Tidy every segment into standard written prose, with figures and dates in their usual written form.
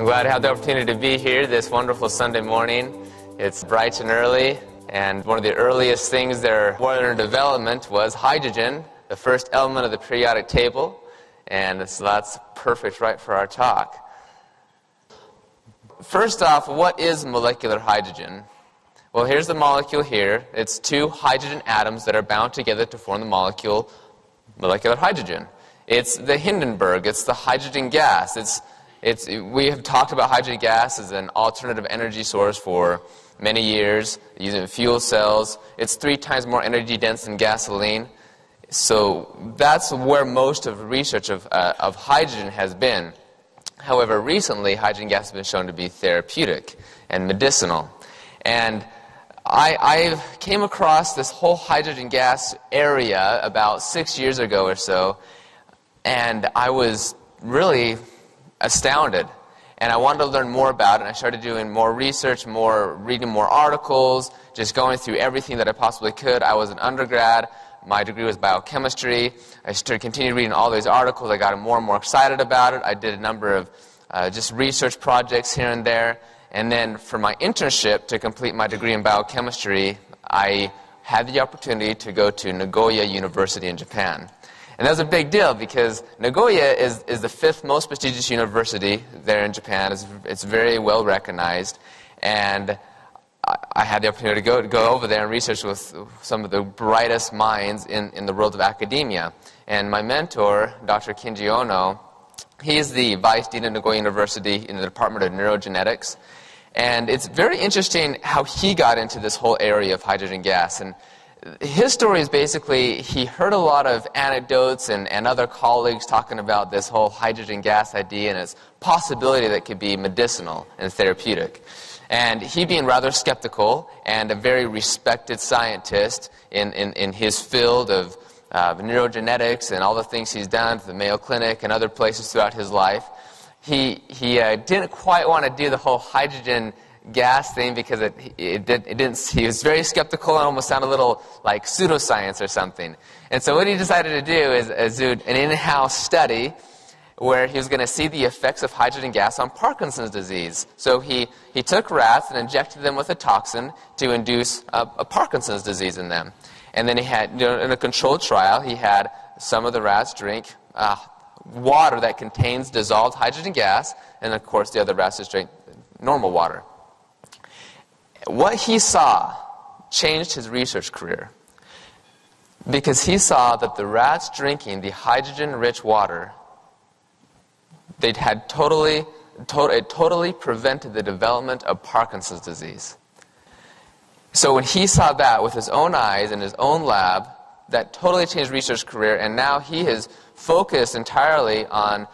I'm glad to have the opportunity to be here this wonderful Sunday morning. It's bright and early, and one of the earliest things there were in development was hydrogen, the first element of the periodic table, and so that's perfect right for our talk. First off, what is molecular hydrogen? Well, here's the molecule here. It's two hydrogen atoms that are bound together to form the molecule molecular hydrogen. It's the Hindenburg, it's the hydrogen gas. We have talked about hydrogen gas as an alternative energy source for many years, using fuel cells. It's 3 times more energy dense than gasoline. So that's where most of the research of hydrogen has been. However, recently, hydrogen gas has been shown to be therapeutic and medicinal. And I came across this whole hydrogen gas area about 6 years ago or so, and I was really astounded. And I wanted to learn more about it, and I started doing more research, reading more articles, just going through everything that I possibly could. I was an undergrad. My degree was biochemistry. I continued reading all these articles. I got more and more excited about it. I did a number of just research projects here and there. And then for my internship to complete my degree in biochemistry, I had the opportunity to go to Nagoya University in Japan. And that was a big deal because Nagoya is the 5th most prestigious university there in Japan. It's very well recognized. And I had the opportunity to go over there and research with some of the brightest minds in the world of academia. And my mentor, Dr. Kinji Ono, he is the vice dean of Nagoya University in the Department of Neurogenetics. And it's very interesting how he got into this whole area of hydrogen gas. And his story is basically he heard a lot of anecdotes and other colleagues talking about this whole hydrogen gas idea and its possibility that it could be medicinal and therapeutic. And he, being rather skeptical and a very respected scientist in his field of neurogenetics and all the things he's done at the Mayo Clinic and other places throughout his life, he didn't quite want to do the whole hydrogen gas thing because he was very skeptical and almost sounded a little like pseudoscience or something. And so what he decided to do is do an in-house study where he was going to see the effects of hydrogen gas on Parkinson's disease. So he took rats and injected them with a toxin to induce a Parkinson's disease in them. And then he had, in a controlled trial, he had some of the rats drink water that contains dissolved hydrogen gas, and of course the other rats just drank normal water. What he saw changed his research career because he saw that the rats drinking the hydrogen-rich water, it totally prevented the development of Parkinson's disease. So when he saw that with his own eyes in his own lab, that totally changed research career, and now he is focused entirely on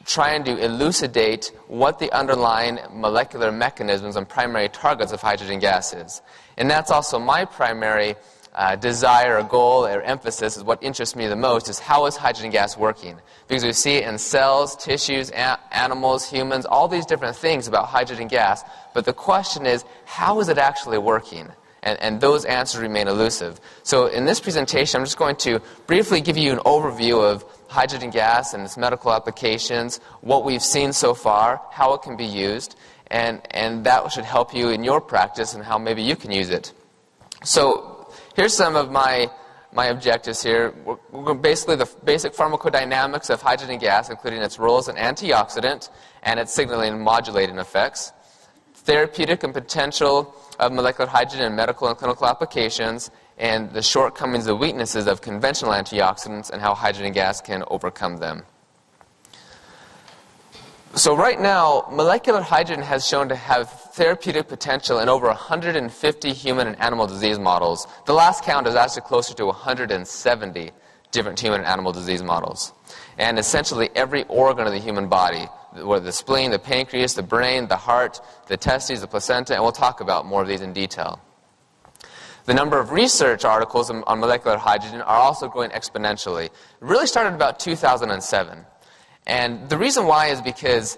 trying to elucidate what the underlying molecular mechanisms and primary targets of hydrogen gas is. And that's also my primary desire or goal or emphasis, is what interests me the most, is how is hydrogen gas working? Because we see it in cells, tissues, animals, humans, all these different things about hydrogen gas, but the question is, how is it actually working? And those answers remain elusive. So in this presentation, I'm just going to briefly give you an overview of hydrogen gas and its medical applications, what we've seen so far, how it can be used, and that should help you in your practice and how maybe you can use it. So here's some of my objectives here. We're basically the basic pharmacodynamics of hydrogen gas, including its role as an antioxidant and its signaling and modulating effects, therapeutic and potential of molecular hydrogen in medical and clinical applications, and the shortcomings and weaknesses of conventional antioxidants and how hydrogen gas can overcome them. So right now, molecular hydrogen has shown to have therapeutic potential in over 150 human and animal disease models. The last count is actually closer to 170 different human and animal disease models. And essentially every organ of the human body, whether the spleen, the pancreas, the brain, the heart, the testes, the placenta, and we'll talk about more of these in detail. The number of research articles on molecular hydrogen are also growing exponentially. It really started about 2007. And the reason why is because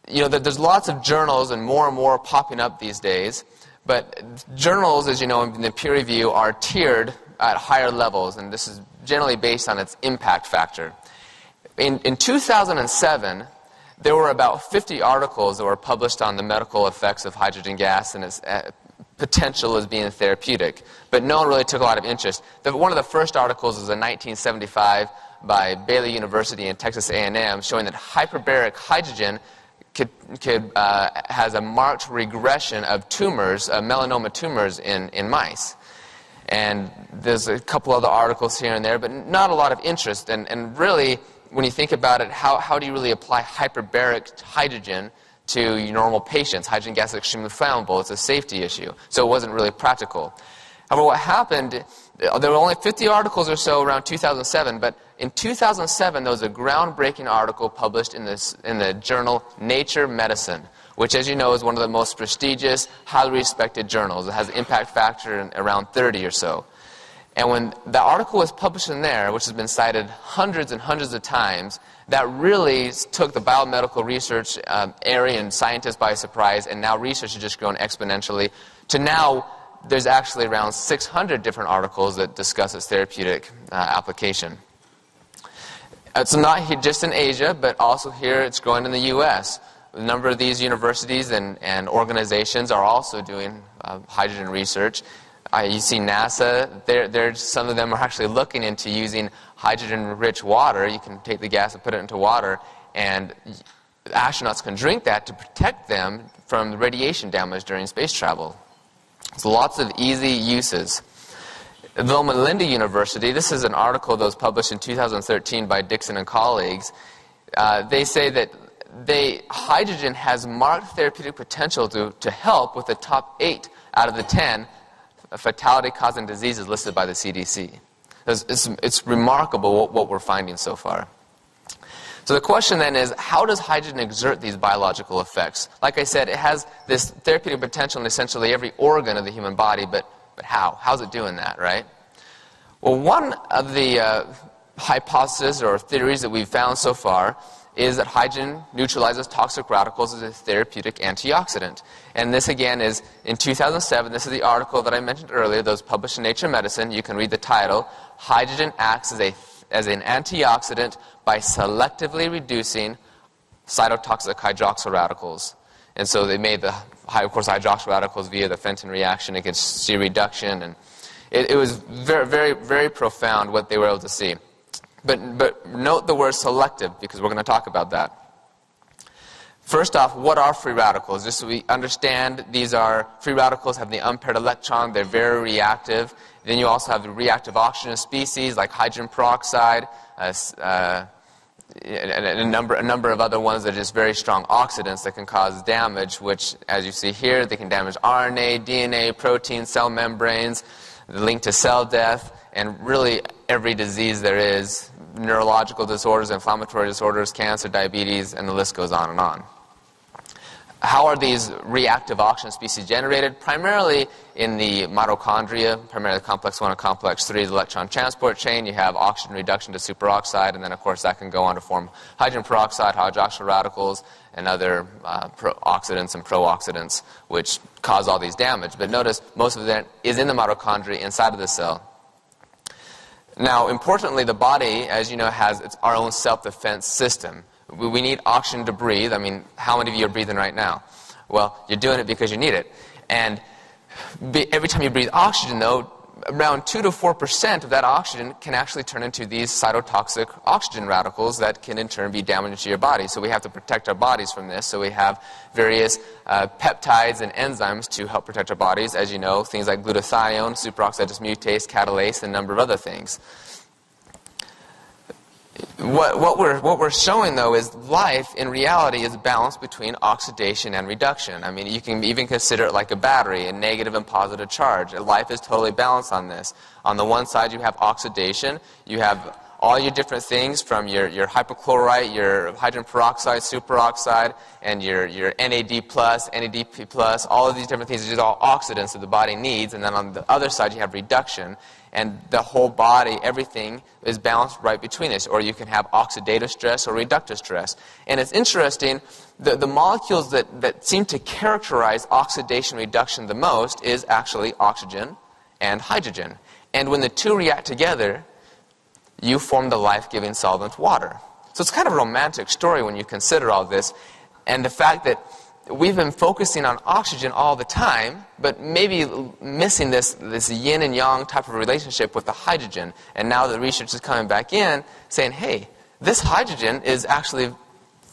there's lots of journals and more popping up these days. But journals, as you know, in the peer review are tiered at higher levels, and this is generally based on its impact factor. In 2007, there were about 50 articles that were published on the medical effects of hydrogen gas and its potential as being therapeutic, but no one really took a lot of interest. One of the first articles was in 1975 by Baylor University and Texas A&M, showing that hyperbaric hydrogen has a marked regression of tumors, melanoma tumors in mice. And there's a couple other articles here and there, but not a lot of interest. And really, when you think about it, how do you really apply hyperbaric hydrogen to your normal patients? Hydrogen gas is extremely flammable. It's a safety issue. So it wasn't really practical. However, what happened, there were only 50 articles or so around 2007, but in 2007 there was a groundbreaking article published in the journal Nature Medicine, which, as you know, is one of the most prestigious, highly respected journals. It has an impact factor around 30 or so. And when the article was published in there, which has been cited hundreds and hundreds of times, that really took the biomedical research area and scientists by surprise, and now research has just grown exponentially to now there's actually around 600 different articles that discuss its therapeutic application. It's not just in Asia, but also here it's growing in the U.S. A number of these universities and organizations are also doing hydrogen research. You see NASA, some of them are actually looking into using hydrogen-rich water. You can take the gas and put it into water, and astronauts can drink that to protect them from radiation damage during space travel. So lots of easy uses. Loma Linda University, this is an article that was published in 2013 by Dixon and colleagues. They say that hydrogen has marked therapeutic potential to help with the top 8 out of the 10 fatality-causing diseases listed by the CDC. It's remarkable what we're finding so far. So the question then is, how does hydrogen exert these biological effects? Like I said, it has this therapeutic potential in essentially every organ of the human body, but how? How's it doing that, right? Well, one of the hypotheses or theories that we've found so far is that hydrogen neutralizes toxic radicals as a therapeutic antioxidant. And this, again, is in 2007. This is the article that I mentioned earlier that was published in Nature Medicine. You can read the title. Hydrogen acts as an antioxidant by selectively reducing cytotoxic hydroxyl radicals. And so they made the, of course, hydroxyl radicals via the Fenton reaction against C reduction. And it was very, very, very profound what they were able to see. But note the word selective, because we're going to talk about that. First off, what are free radicals? Just so we understand, these are free radicals, have the unpaired electron, they're very reactive. Then you also have the reactive oxygen species like hydrogen peroxide, and a number of other ones that are just very strong oxidants that can cause damage, which, as you see here, they can damage RNA, DNA, protein, cell membranes, linked to cell death, and really every disease there is, neurological disorders, inflammatory disorders, cancer, diabetes, and the list goes on and on. How are these reactive oxygen species generated? Primarily in the mitochondria, primarily complex 1 and complex 3, the electron transport chain. You have oxygen reduction to superoxide, and then, of course, that can go on to form hydrogen peroxide, hydroxyl radicals, and other oxidants and pro-oxidants, which cause all these damage. But notice, most of that is in the mitochondria inside of the cell. Now, importantly, the body, as you know, has our own self-defense system. We need oxygen to breathe. I mean, how many of you are breathing right now? Well, you're doing it because you need it. And every time you breathe oxygen, though, around 2 to 4% of that oxygen can actually turn into these cytotoxic oxygen radicals that can in turn be damaging to your body. So we have to protect our bodies from this. So we have various peptides and enzymes to help protect our bodies. As you know, things like glutathione, superoxide dismutase, catalase, and a number of other things. What we're showing, though, is life, in reality, is balanced between oxidation and reduction. I mean, you can even consider it like a battery, a negative and positive charge. Life is totally balanced on this. On the one side, you have oxidation. You have all your different things from your hypochlorite, your hydrogen peroxide, superoxide, and your NAD+, NADP+, all of these different things are just all oxidants that the body needs. And then on the other side, you have reduction. And the whole body, everything, is balanced right between this. Or you can have oxidative stress or reductive stress. And it's interesting, the molecules that seem to characterize oxidation reduction the most is actually oxygen and hydrogen. And when the two react together, you form the life-giving solvent water. So it's kind of a romantic story when you consider all this, and the fact that we've been focusing on oxygen all the time, but maybe missing this yin and yang type of relationship with the hydrogen. And now the research is coming back in saying, hey, this hydrogen is actually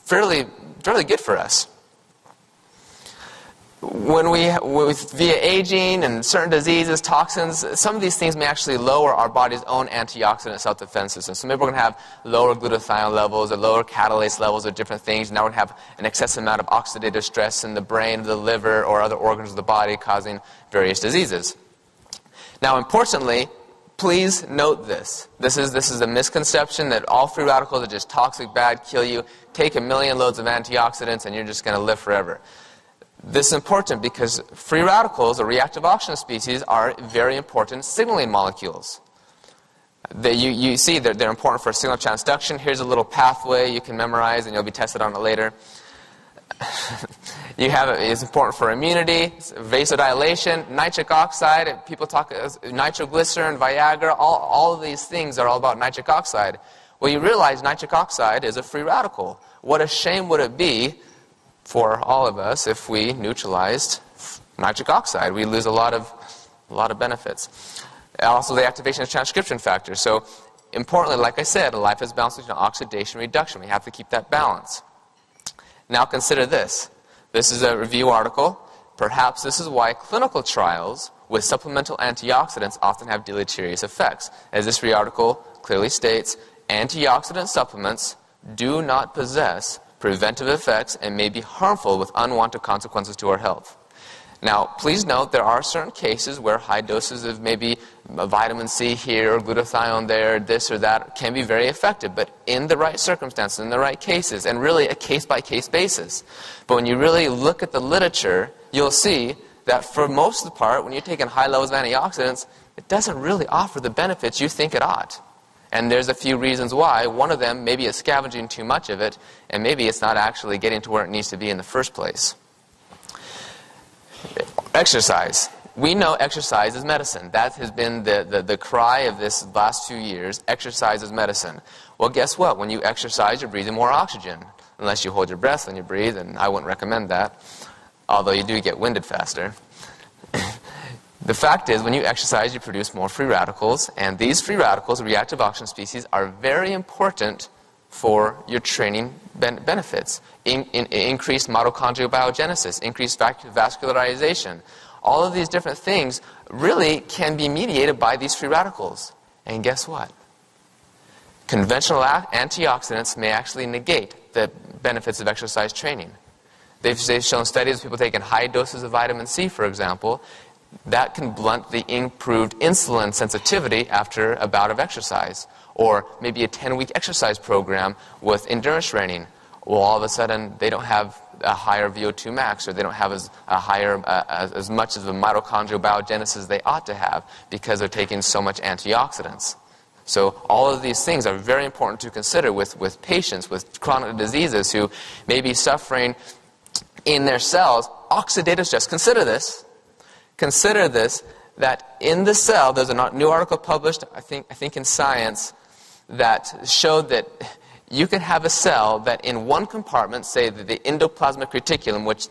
fairly good for us. Via aging and certain diseases, toxins, some of these things may actually lower our body's own antioxidant self-defense system. So maybe we're going to have lower glutathione levels or lower catalase levels or different things. Now we're going to have an excessive amount of oxidative stress in the brain, the liver, or other organs of the body causing various diseases. Now, importantly, please note this. This is a misconception that all free radicals are just toxic, bad, kill you. Take a million loads of antioxidants and you're just going to live forever. This is important because free radicals, or reactive oxygen species, are very important signaling molecules. You see they're important for signal transduction. Here's a little pathway you can memorize, and you'll be tested on it later. It's important for immunity, vasodilation, nitric oxide. People talk nitroglycerin, Viagra. All of these things are all about nitric oxide. Well, you realize nitric oxide is a free radical. What a shame would it be for all of us if we neutralized nitric oxide. We lose a lot of benefits. Also, the activation of transcription factors. So, importantly, like I said, life is balanced between oxidation and reduction. We have to keep that balance. Now consider this. This is a review article. Perhaps this is why clinical trials with supplemental antioxidants often have deleterious effects. As this review article clearly states, antioxidant supplements do not possess preventive effects and may be harmful with unwanted consequences to our health. Now, please note there are certain cases where high doses of maybe vitamin C here or glutathione there, this or that, can be very effective, but in the right circumstances, in the right cases, and really a case-by-case basis. But when you really look at the literature, you'll see that for most of the part, when you're taking high levels of antioxidants, it doesn't really offer the benefits you think it ought. And there's a few reasons why. One of them, maybe it's scavenging too much of it, and maybe it's not actually getting to where it needs to be in the first place. Exercise. We know exercise is medicine. That has been the cry of this last few years. Exercise is medicine. Well, guess what? When you exercise, you're breathing more oxygen. Unless you hold your breath when you breathe, and I wouldn't recommend that. Although you do get winded faster. The fact is, when you exercise, you produce more free radicals, and these free radicals, reactive oxygen species, are very important for your training benefits. Increased mitochondrial biogenesis, increased vascularization. All of these different things really can be mediated by these free radicals. And guess what? Conventional antioxidants may actually negate the benefits of exercise training. They've shown studies of people taking high doses of vitamin C, for example, that can blunt the improved insulin sensitivity after a bout of exercise. Or maybe a 10-week exercise program with endurance training. Well, all of a sudden, they don't have a higher VO2 max, or they don't have as much of the mitochondrial biogenesis as they ought to have because they're taking so much antioxidants. So all of these things are very important to consider with patients with chronic diseases who may be suffering in their cells oxidative stress. Consider this, that in the cell, there's a new article published, I think in Science, that showed that you can have a cell that in one compartment, say the endoplasmic reticulum, which,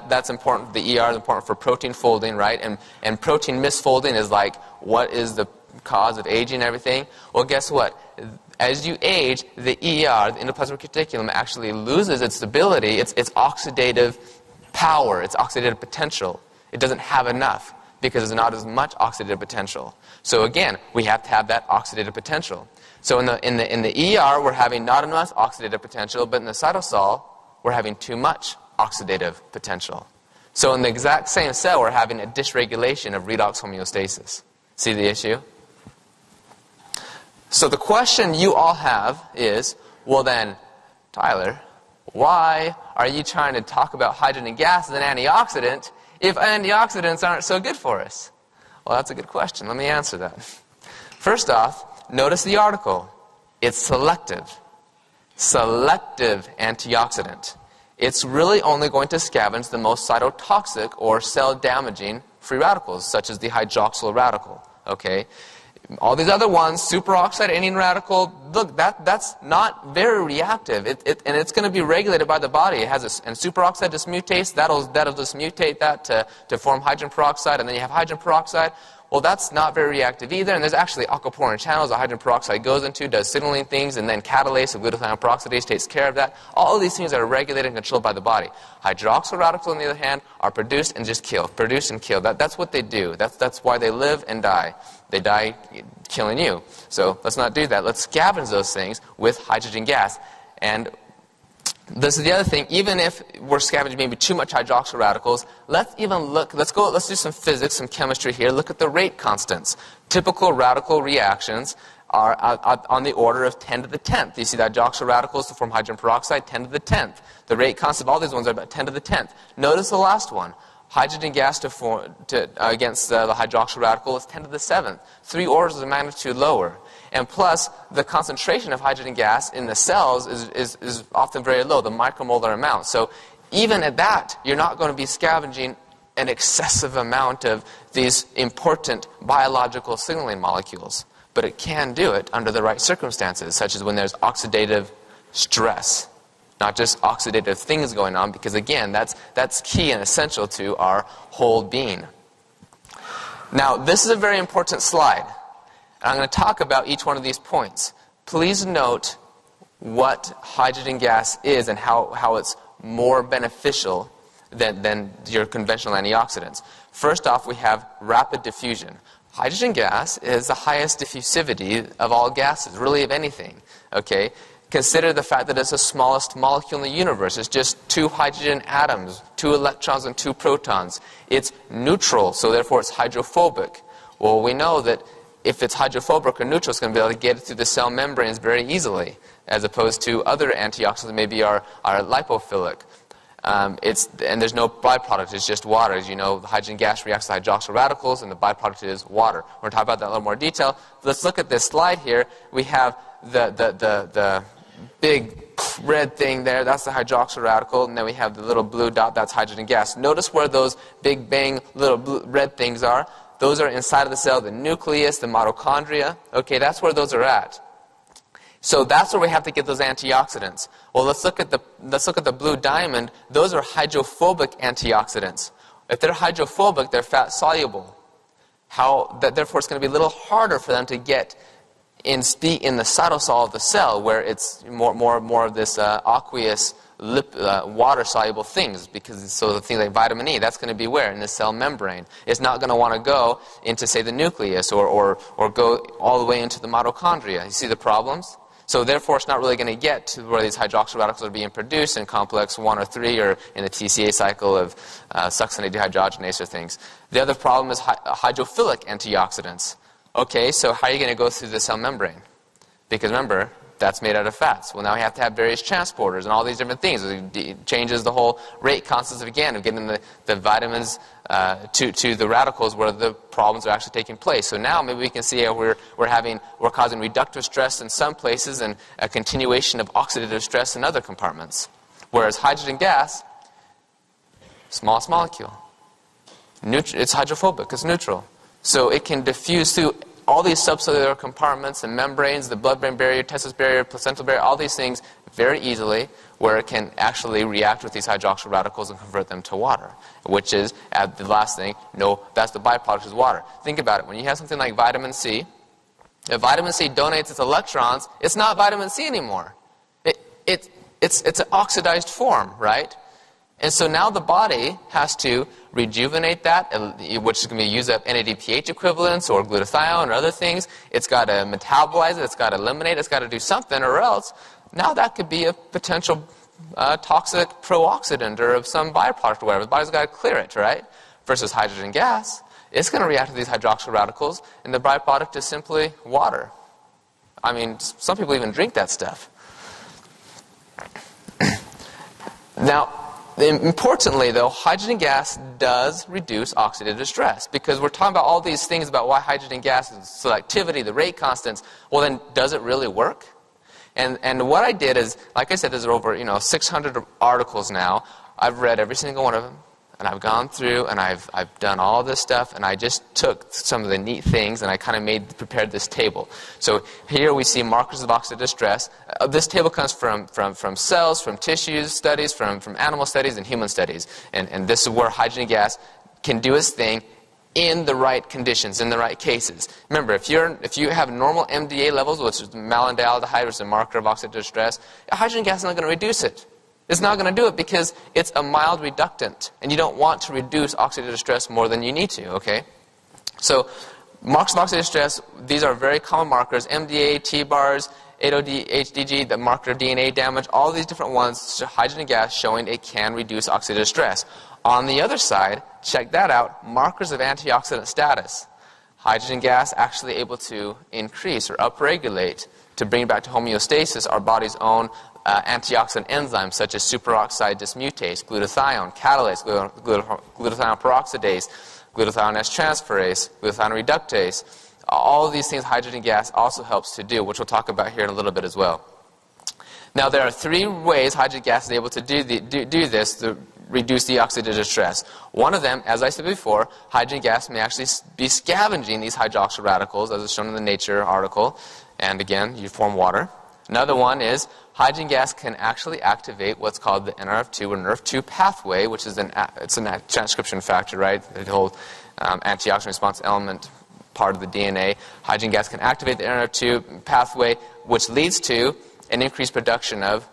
that's important, the ER is important for protein folding, right? And protein misfolding is like, what is the cause of aging and everything? Well, guess what? As you age, the ER, the endoplasmic reticulum, actually loses its ability, its oxidative power, its oxidative potential. It doesn't have enough because there's not as much oxidative potential. So again, we have to have that oxidative potential. So in the ER, we're having not enough oxidative potential, but in the cytosol, we're having too much oxidative potential. So in the exact same cell, we're having a dysregulation of redox homeostasis. See the issue? So the question you all have is, well then, Tyler, why are you trying to talk about hydrogen gas as an antioxidant if antioxidants aren't so good for us? Well, that's a good question. Let me answer that. First off, notice the article. It's selective. Selective antioxidant. It's really only going to scavenge the most cytotoxic or cell-damaging free radicals, such as the hydroxyl radical. Okay? All these other ones, superoxide, anion radical, look, that's not very reactive. And it's going to be regulated by the body. It has and superoxide just mutates. That'll just mutate that to form hydrogen peroxide, and then you have hydrogen peroxide. Well, that's not very reactive either, and there's actually aquaporin channels that hydrogen peroxide goes into, does signaling things, and then catalase of glutathione peroxidase takes care of that. All of these things are regulated and controlled by the body. Hydroxyl radicals, on the other hand, are produced and just kill. Produce and kill. That's what they do. That's why they live and die. They die killing you. So let's not do that. Let's scavenge those things with hydrogen gas. And this is the other thing. Even if we're scavenging maybe too much hydroxyl radicals, let's do some physics, some chemistry here. Look at the rate constants. Typical radical reactions are on the order of 10 to the 10th. You see the hydroxyl radicals to form hydrogen peroxide, 10 to the 10th. The rate constant of all these ones are about 10 to the 10th. Notice the last one. Hydrogen gas against the hydroxyl radical is 10 to the 7th. 3 orders of magnitude lower. And plus, the concentration of hydrogen gas in the cells is often very low, the micromolar amount. So even at that, you're not going to be scavenging an excessive amount of these important biological signaling molecules. But it can do it under the right circumstances, such as when there's oxidative stress. Not just oxidative things going on, because again, that's key and essential to our whole being. Now, this is a very important slide. And I'm going to talk about each one of these points. Please note what hydrogen gas is and how it's more beneficial than your conventional antioxidants. First off, we have rapid diffusion. Hydrogen gas is the highest diffusivity of all gases, really of anything. Okay? Consider the fact that it's the smallest molecule in the universe. It's just 2 hydrogen atoms, 2 electrons and 2 protons. It's neutral, so therefore it's hydrophobic. Well, we know that if it's hydrophobic or neutral, it's going to be able to get it through the cell membranes very easily, as opposed to other antioxidants that maybe are lipophilic. And there's no byproduct, it's just water. As you know, the hydrogen gas reacts to hydroxyl radicals, and the byproduct is water. We're going to talk about that in a little more detail. Let's look at this slide here. We have the big red thing there, that's the hydroxyl radical, and then we have the little blue dot, that's hydrogen gas. Notice where those big bang little red things are. Those are inside of the cell, the nucleus, the mitochondria. Okay, that's where those are at. So that's where we have to get those antioxidants. Well, let's look at the blue diamond. Those are hydrophobic antioxidants. If they're hydrophobic, they're fat soluble. Therefore, it's going to be a little harder for them to get in the cytosol of the cell, where it's more of this aqueous water-soluble things, so the things like vitamin E, that's going to be where? In the cell membrane. It's not going to want to go into, say, the nucleus or go all the way into the mitochondria. You see the problems? So therefore, it's not really going to get to where these hydroxyl radicals are being produced in complex 1 or 3 or in the TCA cycle of succinate dehydrogenase or things. The other problem is hydrophilic antioxidants. Okay, so how are you going to go through the cell membrane? Because remember, that's made out of fats. Well, now we have to have various transporters and all these different things. It changes the whole rate constants of getting the vitamins to the radicals where the problems are actually taking place. So now maybe we can see how we're causing reductive stress in some places and a continuation of oxidative stress in other compartments. Whereas hydrogen gas, smallest molecule. It's hydrophobic, it's neutral. So it can diffuse through all these subcellular compartments and membranes, the blood-brain barrier, testis barrier, placental barrier, all these things very easily, where it can actually react with these hydroxyl radicals and convert them to water, which is, the last thing, that's the byproduct is water. Think about it. When you have something like vitamin C, if vitamin C donates its electrons, it's not vitamin C anymore. It's an oxidized form, right? And so now the body has to rejuvenate that, which is going to be use up NADPH equivalents or glutathione or other things. It's got to metabolize it. It's got to eliminate it. It's got to do something, or else now that could be a potential toxic pro-oxidant or of some byproduct or whatever. The body's got to clear it, right? Versus hydrogen gas, it's going to react to these hydroxyl radicals, and the byproduct is simply water. I mean, some people even drink that stuff. Now, importantly, though, hydrogen gas does reduce oxidative stress, because we're talking about all these things about why hydrogen gas is selectivity, the rate constants. Well, then, does it really work? And what I did is, like I said, there's over 600 articles now. I've read every single one of them. and I've gone through and I've done all this stuff, and I just took some of the neat things and I kind of prepared this table. So here we see markers of oxidative stress. This table comes from cells, from tissues studies, from animal studies, and human studies. And this is where hydrogen gas can do its thing in the right conditions, in the right cases. Remember, if you have normal MDA levels, which is malondialdehyde, which is a marker of oxidative stress, hydrogen gas is not going to reduce it. It's not going to do it because it's a mild reductant, and you don't want to reduce oxidative stress more than you need to, okay? So markers of oxidative stress, these are very common markers. MDA, T-bars, 8-OD-HDG, the marker of DNA damage, all these different ones, hydrogen gas showing it can reduce oxidative stress. On the other side, check that out, markers of antioxidant status. Hydrogen gas actually able to increase or upregulate to bring back to homeostasis our body's own antioxidant enzymes such as superoxide dismutase, glutathione, catalase, glutathione peroxidase, glutathione S-transferase, glutathione reductase. All of these things hydrogen gas also helps to do, which we'll talk about here in a little bit as well. Now there are three ways hydrogen gas is able to do this to reduce the oxidative stress. One of them, as I said before, hydrogen gas may actually be scavenging these hydroxyl radicals, as is shown in the Nature article, and again, you form water. Another one is hydrogen gas can actually activate what's called the NRF2 or NRF2 pathway, which is it's a transcription factor, right? The whole antioxidant response element part of the DNA. Hydrogen gas can activate the NRF2 pathway, which leads to an increased production of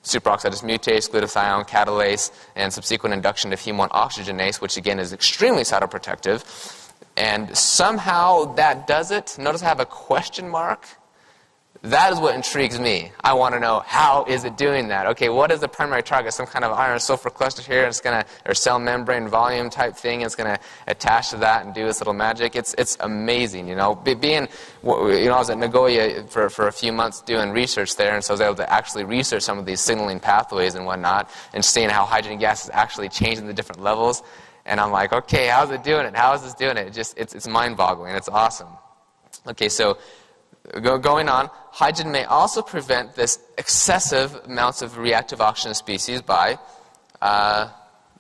superoxide dismutase, glutathione, catalase, and subsequent induction of heme-1 oxygenase, which again is extremely cytoprotective. And somehow that does it. Notice I have a question mark. That is what intrigues me. I want to know, how is it doing that? Okay, what is the primary target? Some kind of iron sulfur cluster here, and it's going to, or cell membrane volume type thing, and it's going to attach to that and do this little magic. It's amazing, you know. I was at Nagoya for a few months doing research there, and so I was able to actually research some of these signaling pathways and whatnot, and seeing how hydrogen gas is actually changing the different levels. And I'm like, okay, how's it doing it? How is this doing it? It's mind-boggling. It's awesome. Okay, so going on, hydrogen may also prevent this excessive amounts of reactive oxygen species by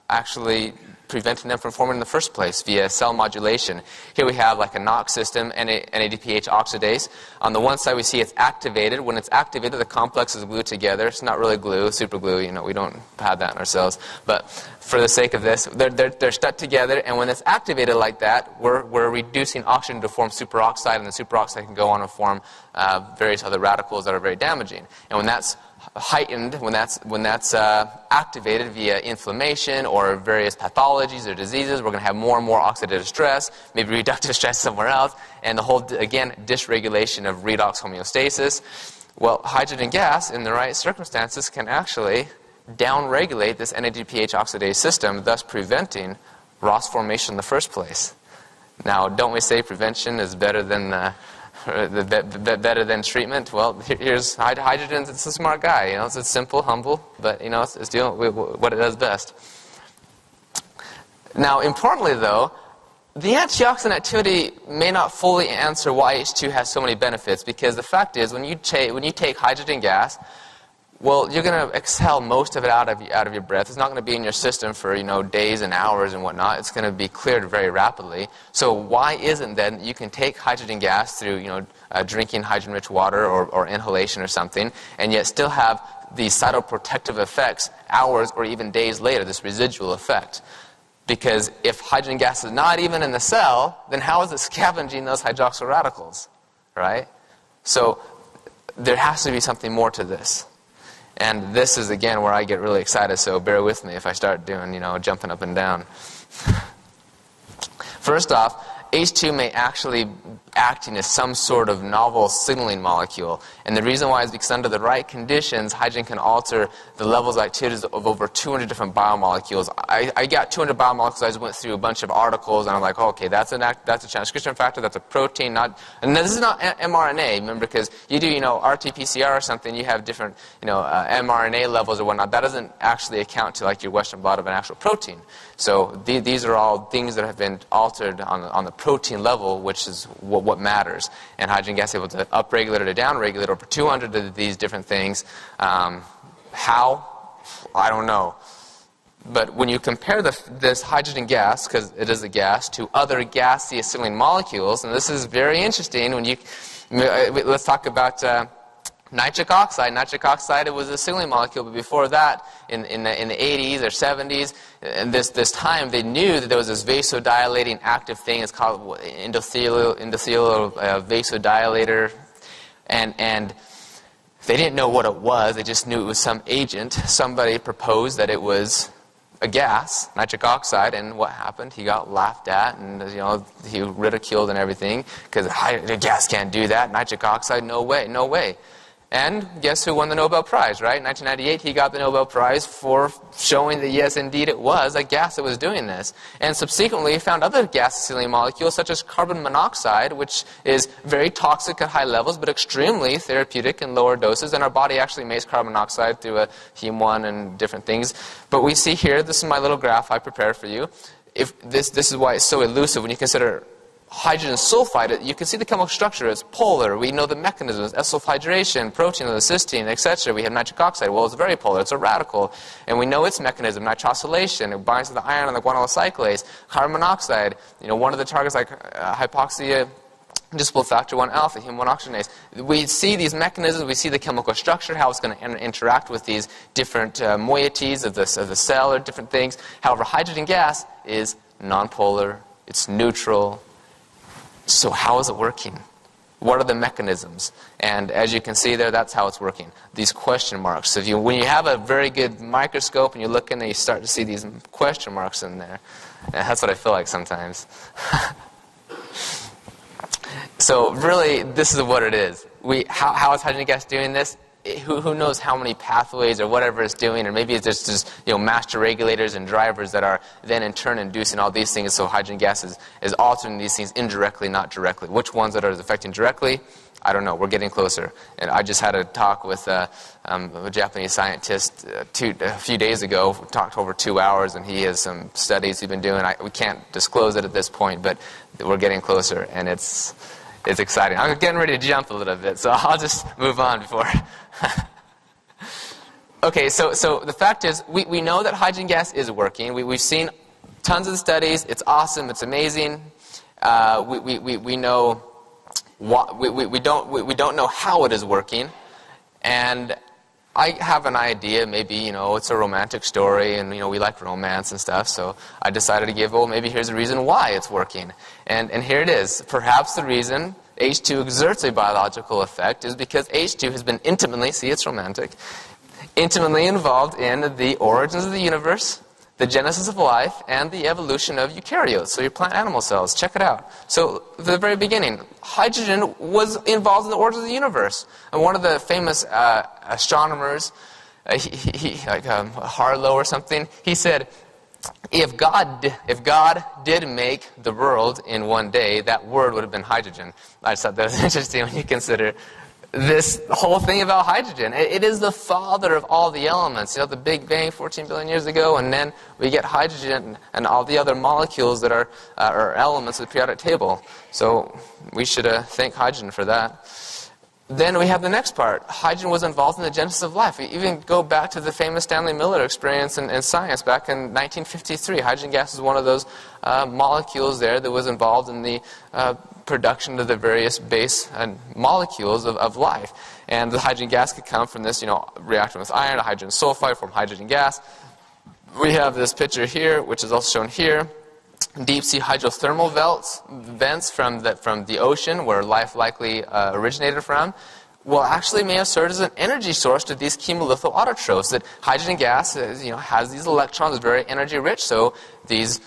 actually preventing them from forming in the first place via cell modulation. Here we have like a NOx system, NADPH oxidase. On the one side we see it's activated. When it's activated, the complex is glued together. It's not really glue, super glue, you know, we don't have that in our cells. But for the sake of this, they're stuck together, and when it's activated like that, we're reducing oxygen to form superoxide, and the superoxide can go on to form various other radicals that are very damaging. And when that's heightened, when that's activated via inflammation or various pathologies or diseases, we're going to have more and more oxidative stress, maybe reductive stress somewhere else, and the whole, again, dysregulation of redox homeostasis. Well, hydrogen gas, in the right circumstances, can actually downregulate this NADPH oxidase system, thus preventing ROS formation in the first place. Now, don't we say prevention is better than better than treatment? Well, here's hydrogen. It's a smart guy, you know. It's simple, humble, but you know, it's doing what it does best. Now, importantly, though, the antioxidant activity may not fully answer why H2 has so many benefits, because the fact is, when you take hydrogen gas, well, you're going to exhale most of it out of your breath. It's not going to be in your system for, you know, days and hours and whatnot. It's going to be cleared very rapidly. So why isn't then you can take hydrogen gas through, you know, drinking hydrogen-rich water or inhalation or something, and yet still have these cytoprotective effects hours or even days later, this residual effect? Because if hydrogen gas is not even in the cell, then how is it scavenging those hydroxyl radicals, right? So there has to be something more to this. And this is, again, where I get really excited, so bear with me if I start doing, you know, jumping up and down. First off, H2 may actually acting as some sort of novel signaling molecule. And the reason why is because under the right conditions, hydrogen can alter the levels of activities of over 200 different biomolecules. I got 200 biomolecules. I just went through a bunch of articles, and I'm like, oh, okay, that's a transcription factor, that's a protein, and this is not mRNA, remember, because you do, you know, RT-PCR or something, you have different, you know, mRNA levels or whatnot. That doesn't actually account to, like, your Western blot of an actual protein. So these are all things that have been altered on the protein level, which is what matters. And hydrogen gas is able to upregulate or to downregulate over 200 of these different things. How? I don't know. But when you compare this hydrogen gas, because it is a gas, to other gaseous sealing molecules, and this is very interesting, let's talk about nitric oxide. Nitric oxide, it was a sealing molecule, but before that, in the 80s or 70s, and this time, they knew that there was this vasodilating active thing. It's called endothelial vasodilator, and they didn't know what it was. They just knew it was some agent. Somebody proposed that it was a gas, nitric oxide, and what happened? He got laughed at, and he ridiculed and everything, because the gas can't do that. Nitric oxide, no way, no way. And guess who won the Nobel Prize, right? In 1998, he got the Nobel Prize for showing that, yes, indeed, it was a gas that was doing this. And subsequently, he found other gas-sealing molecules, such as carbon monoxide, which is very toxic at high levels, but extremely therapeutic in lower doses. And our body actually makes carbon monoxide through a heme-1 and different things. But we see here, this is my little graph I prepared for you. This is why it's so elusive when you consider hydrogen sulfide. You can see the chemical structure. It's polar. We know the mechanisms, S-sulfhydration, protein, cysteine, etc. We have nitric oxide. Well, it's very polar. It's a radical. And we know its mechanism, nitrosylation. It binds to the iron on the guanylyl cyclase. Carbon monoxide, one of the targets like hypoxia, disciple factor 1 alpha, heme 1 oxygenase. We see these mechanisms, we see the chemical structure, how it's going to interact with these different moieties of the cell or different things. However, hydrogen gas is nonpolar. It's neutral. So how is it working? What are the mechanisms? And as you can see there, that's how it's working. These question marks. So when you have a very good microscope and you look in there, you start to see these question marks in there. And that's what I feel like sometimes. So really, this is what it is. How is hydrogen gas doing this? Who knows how many pathways or whatever it's doing, or maybe it's just master regulators and drivers that are then in turn inducing all these things. So hydrogen gas is altering these things indirectly, not directly. Which ones that are affecting directly? I don't know. We're getting closer. And I just had a talk with a Japanese scientist a few days ago. We talked over 2 hours, and he has some studies he's been doing. We can't disclose it at this point, but we're getting closer, and it's exciting. I'm getting ready to jump a little bit, so I'll just move on before. Okay, so the fact is, we know that hydrogen gas is working. We've seen tons of studies. It's awesome. It's amazing. We know we don't know how it is working, and I have an idea. Maybe it's a romantic story, and we like romance and stuff. So I decided to give. Well, maybe here's a reason why it's working, and here it is. Perhaps the reason H2 exerts a biological effect is because H2 has been intimately, see, it's romantic, intimately involved in the origins of the universe, the genesis of life, and the evolution of eukaryotes, so your plant animal cells. Check it out. So, the very beginning, hydrogen was involved in the origins of the universe. And one of the famous astronomers, Harlow or something, he said, if God did make the world in one day, that word would have been hydrogen. I just thought that was interesting when you consider this whole thing about hydrogen. It is the father of all the elements. The Big Bang 14 billion years ago, and then we get hydrogen and all the other molecules that are elements of the periodic table. So we should thank hydrogen for that. Then we have the next part. Hydrogen was involved in the genesis of life. We even go back to the famous Stanley Miller experience in science back in 1953. Hydrogen gas is one of those molecules there that was involved in the production of the various base molecules of life. And the hydrogen gas could come from this, reaction with iron, a hydrogen sulfide, form hydrogen gas. We have this picture here, which is also shown here. Deep-sea hydrothermal vents from the ocean, where life likely originated from, will actually may have served as an energy source to these chemolithic autotrophs. That hydrogen gas, has these electrons, very energy-rich, so these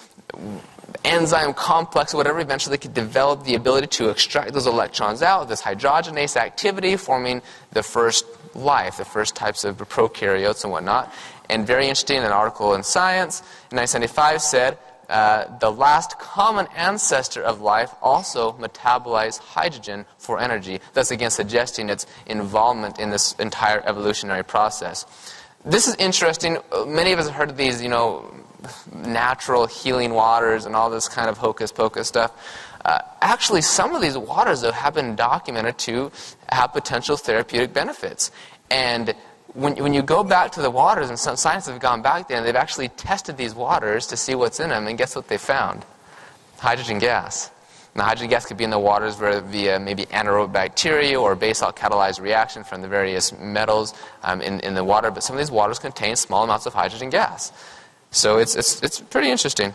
enzyme complex, whatever, eventually could develop the ability to extract those electrons out, this hydrogenase activity, forming the first life, the first types of prokaryotes and whatnot. And very interesting, an article in Science in 1975 said, the last common ancestor of life also metabolized hydrogen for energy, thus again suggesting its involvement in this entire evolutionary process. This is interesting. Many of us have heard of these, natural healing waters and all this kind of hocus-pocus stuff. Actually, some of these waters, though, have been documented to have potential therapeutic benefits. And when you go back to the waters, and some scientists have gone back there, and they've actually tested these waters to see what's in them, and guess what they found? Hydrogen gas. Now, hydrogen gas could be in the waters via maybe anaerobic bacteria or basalt catalyzed reaction from the various metals in the water, but some of these waters contain small amounts of hydrogen gas. So it's pretty interesting.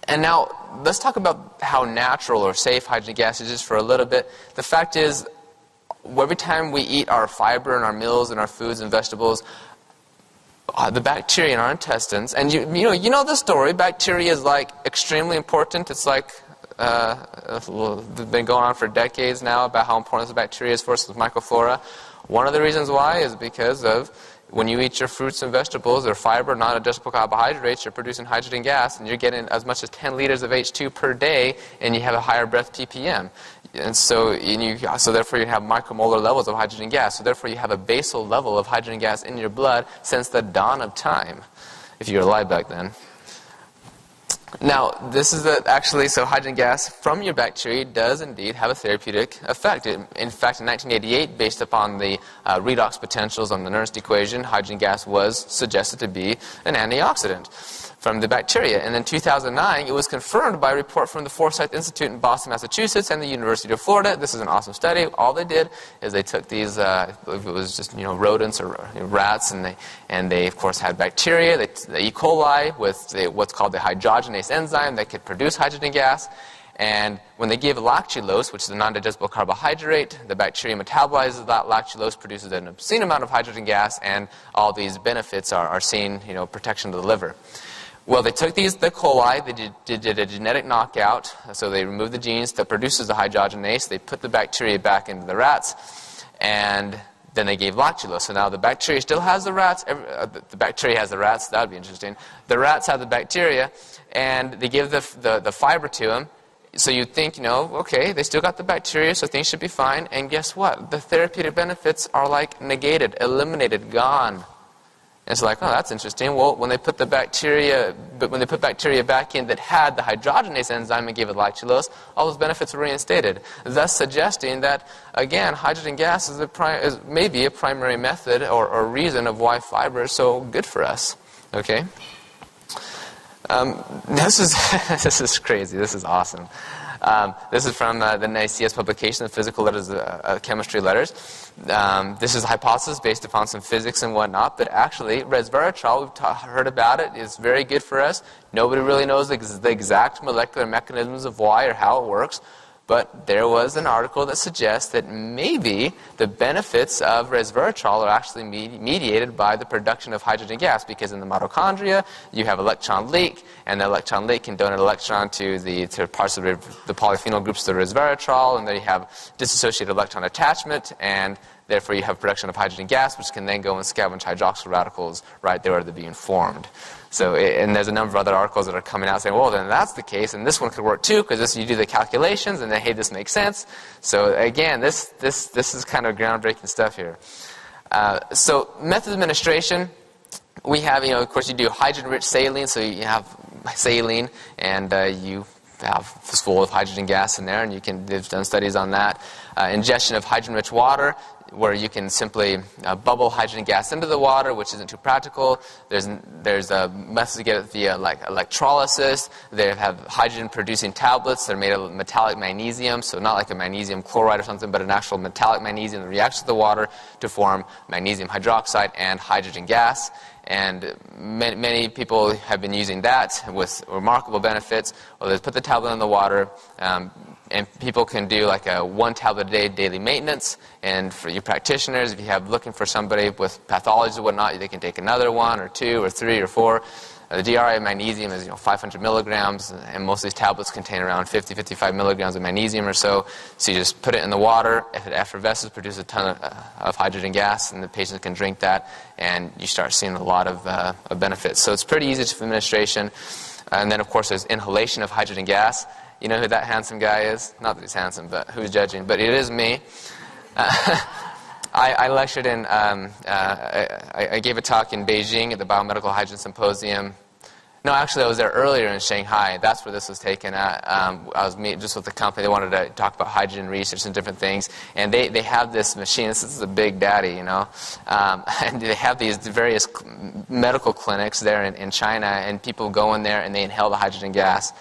And now, let's talk about how natural or safe hydrogen gas is just for a little bit. The fact is, every time we eat our fiber in our meals and our foods and vegetables, the bacteria in our intestines, and you know the story, bacteria is like extremely important. It's like been going on for decades now about how important this bacteria is for us with microflora. One of the reasons why is because of when you eat your fruits and vegetables, or fiber, non-digestible carbohydrates, you're producing hydrogen gas, and you're getting as much as 10 liters of H2 per day, and you have a higher breath ppm. And so therefore you have micromolar levels of hydrogen gas. So therefore you have a basal level of hydrogen gas in your blood since the dawn of time, if you were alive back then. Now, this is so hydrogen gas from your bacteria does indeed have a therapeutic effect. In fact, in 1988, based upon the redox potentials on the Nernst equation, hydrogen gas was suggested to be an antioxidant from the bacteria. And in 2009, it was confirmed by a report from the Forsyth Institute in Boston, Massachusetts, and the University of Florida. This is an awesome study. All they did is they took these, it was just rodents or rats, and they of course had bacteria, the E. coli with what's called the hydrogenase enzyme that could produce hydrogen gas. And when they give lactulose, which is a non-digestible carbohydrate, the bacteria metabolizes that lactulose, produces an obscene amount of hydrogen gas, and all these benefits are seen, protection of the liver. Well, they took the coli, they did a genetic knockout, so they removed the genes that produces the hydrogenase, they put the bacteria back into the rats, and then they gave lactulose. So now the bacteria still has the rats, the bacteria has the rats, that would be interesting. The rats have the bacteria, and they give the fiber to them. So you'd think, okay, they still got the bacteria, so things should be fine, and guess what? The therapeutic benefits are like negated, eliminated, gone. And it's like, oh, that's interesting. Well, when they put bacteria back in that had the hydrogenase enzyme and gave it lactulose, all those benefits were reinstated, thus suggesting that, again, hydrogen gas is maybe a primary method or reason of why fiber is so good for us. Okay? This is crazy. This is awesome. This is from the NICS publication of Physical Letters, Chemistry Letters. This is a hypothesis based upon some physics and whatnot, but actually resveratrol, we've heard about it, is very good for us. Nobody really knows the exact molecular mechanisms of why or how it works, but there was an article that suggests that maybe the benefits of resveratrol are actually mediated by the production of hydrogen gas, because in the mitochondria you have electron leak, and the electron leak can donate electron to parts of the polyphenol groups of the resveratrol, and then you have dissociated electron attachment, and therefore you have production of hydrogen gas, which can then go and scavenge hydroxyl radicals right there where they're being formed. So, and there's a number of other articles that are coming out saying, well, then that's the case, and this one could work too, because you do the calculations, and then, hey, this makes sense. So again, this is kind of groundbreaking stuff here. So method of administration, we have, of course, you do hydrogen-rich saline, so you have saline, and you have it's full of hydrogen gas in there, and they've done studies on that. Ingestion of hydrogen-rich water, where you can simply bubble hydrogen gas into the water, which isn't too practical. There's a method to get it via electrolysis. They have hydrogen-producing tablets that are made of metallic magnesium, so not like a magnesium chloride or something, but an actual metallic magnesium that reacts with the water to form magnesium hydroxide and hydrogen gas. And many people have been using that with remarkable benefits. Well, they put the tablet in the water, and people can do like a 1 tablet a day daily maintenance. And for you practitioners, if you have looking for somebody with pathologies or whatnot, they can take another 1 or 2 or 3 or 4. The DRI of magnesium is 500 milligrams, and most of these tablets contain around 50-55 milligrams of magnesium or so. So you just put it in the water. If it effervesces, produces a ton of hydrogen gas, and the patient can drink that, and you start seeing a lot of benefits. So it's pretty easy to administration. And then, of course, there's inhalation of hydrogen gas. You know who that handsome guy is? Not that he's handsome, but who's judging? But it is me. I lectured I gave a talk in Beijing at the Biomedical Hydrogen Symposium. No, actually, I was there earlier in Shanghai. That's where this was taken at. I was meeting just with the company. They wanted to talk about hydrogen research and different things. And they have this machine. This is a big daddy, you know. And they have these various medical clinics there in China, and people go in there and they inhale the hydrogen gas.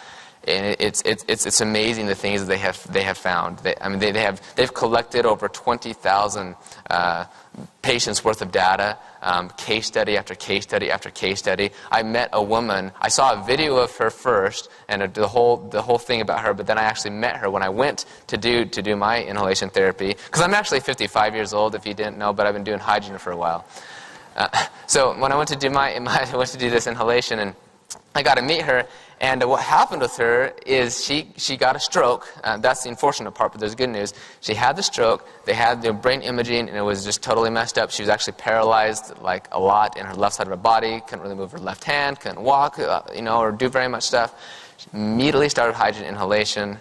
And it's amazing the things that they have found. They've collected over 20,000 patients worth of data, case study after case study after case study. I met a woman. I saw a video of her first and the whole thing about her, but then I actually met her when I went to do my inhalation therapy, because I'm actually 55 years old, if you didn't know, but I've been doing hydrogen for a while. So when I went to do I went to do this inhalation, and I got to meet her, and what happened with her is she got a stroke. That's the unfortunate part, but there's good news. She had the stroke. They had the brain imaging, and it was just totally messed up. She was actually paralyzed like a lot in her left side of her body. Couldn't really move her left hand. Couldn't walk, or do very much stuff. She immediately started hydrogen inhalation,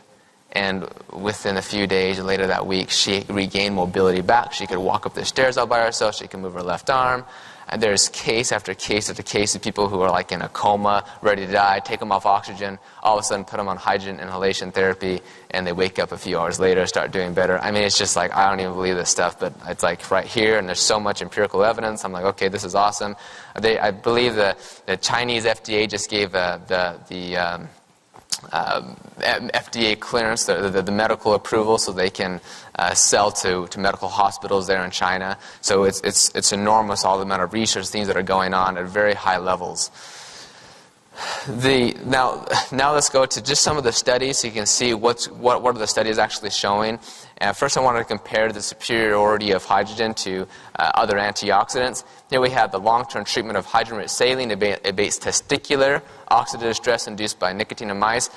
and within a few days later that week, she regained mobility back. She could walk up the stairs all by herself. She could move her left arm. And there's case after case after case of people who are like in a coma, ready to die, take them off oxygen, all of a sudden put them on hydrogen inhalation therapy, and they wake up a few hours later, start doing better. I mean, it's just like, I don't even believe this stuff, but it's like right here, and there's so much empirical evidence. I'm like, okay, this is awesome. I believe the Chinese FDA just gave the FDA clearance, the medical approval, so they can sell to medical hospitals there in China. So it's enormous, all the amount of research, things that are going on at very high levels. Now let's go to just some of the studies so you can see what are the studies actually showing. First I wanted to compare the superiority of hydrogen to other antioxidants. Here we have the long-term treatment of hydrogen-rich saline abates testicular oxidative stress induced by nicotine in mice.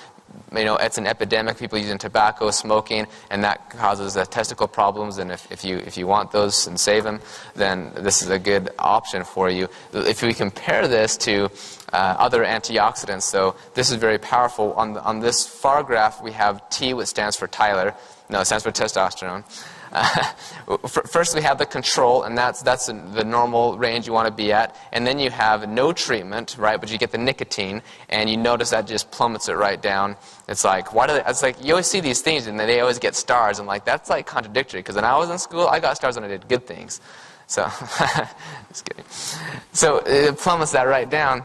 It's an epidemic, people using tobacco, smoking, and that causes testicle problems, and if you want those and save them, then this is a good option for you. If we compare this to other antioxidants, so this is very powerful. On this far graph, we have T, which stands for Tyler. No, it stands for testosterone. First we have the control, and that's the normal range you want to be at. And then you have no treatment, right? But you get the nicotine, and you notice that just plummets it right down. It's like, it's like you always see these things, and they always get stars. I'm like, that's like contradictory, because when I was in school, I got stars when I did good things. So, just kidding. So it plummets that right down.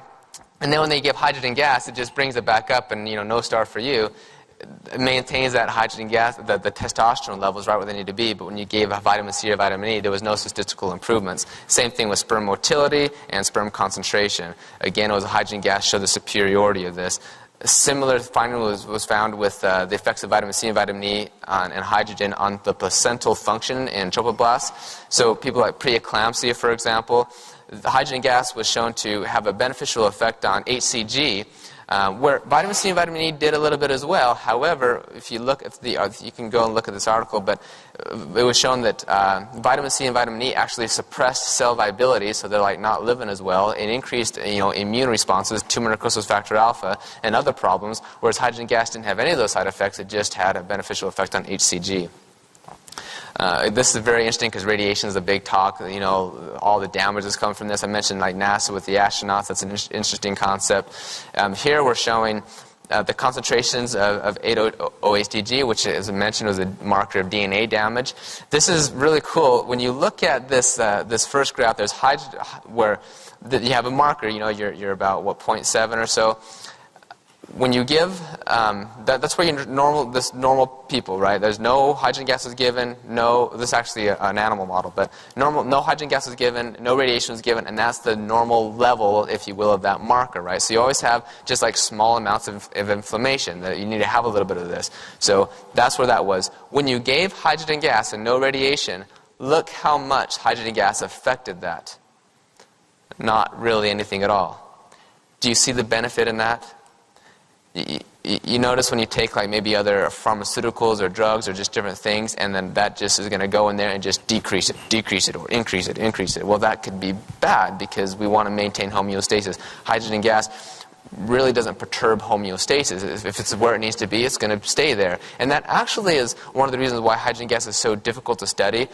And then when they give hydrogen gas, it just brings it back up, and no star for you. It maintains that hydrogen gas, the testosterone levels right where they need to be, but when you gave vitamin C or vitamin E, there was no statistical improvements. Same thing with sperm motility and sperm concentration. Again, it was a hydrogen gas showed the superiority of this. A similar finding was found with the effects of vitamin C and vitamin E and hydrogen on the placental function in tropoblasts. So people like preeclampsia, for example, the hydrogen gas was shown to have a beneficial effect on HCG, where vitamin C and vitamin E did a little bit as well. However, if you look at you can go and look at this article, but it was shown that vitamin C and vitamin E actually suppressed cell viability, so they're like not living as well, and increased immune responses, tumor necrosis factor alpha, and other problems. Whereas hydrogen gas didn't have any of those side effects; it just had a beneficial effect on HCG. This is very interesting because radiation is a big talk. All the damage that's coming from this. I mentioned like NASA with the astronauts. That's an interesting concept. Here we're showing the concentrations of 8-OHDG, which, as I mentioned, was a marker of DNA damage. This is really cool. When you look at this this first graph, there's hydrogen where you have a marker. You're about 0.7 or so. When you give, that's where normal people, right? There's no hydrogen gas is given, this is actually an animal model, but no hydrogen gas is given, no radiation is given, and that's the normal level, if you will, of that marker, right? So you always have just like small amounts of inflammation, that you need to have a little bit of this. So that's where that was. When you gave hydrogen gas and no radiation, look how much hydrogen gas affected that. Not really anything at all. Do you see the benefit in that? You notice when you take like maybe other pharmaceuticals or drugs or just different things, and then that just is going to go in there and just decrease it, or increase it. Well, that could be bad because we want to maintain homeostasis. Hydrogen gas really doesn't perturb homeostasis. If it's where it needs to be, it's going to stay there. And that actually is one of the reasons why hydrogen gas is so difficult to study.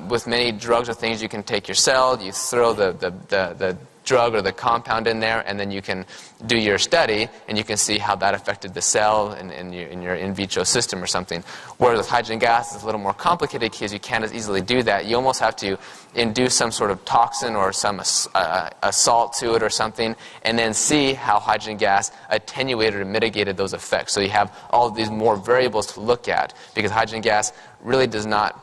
With many drugs or things, you can take your cell, you throw the drug or the compound in there, and then you can do your study, and you can see how that affected the cell in your in vitro system or something. Whereas with hydrogen gas, it's a little more complicated because you can't as easily do that. You almost have to induce some sort of toxin or some assault to it or something, and then see how hydrogen gas attenuated or mitigated those effects. So you have all of these more variables to look at, because hydrogen gas really does not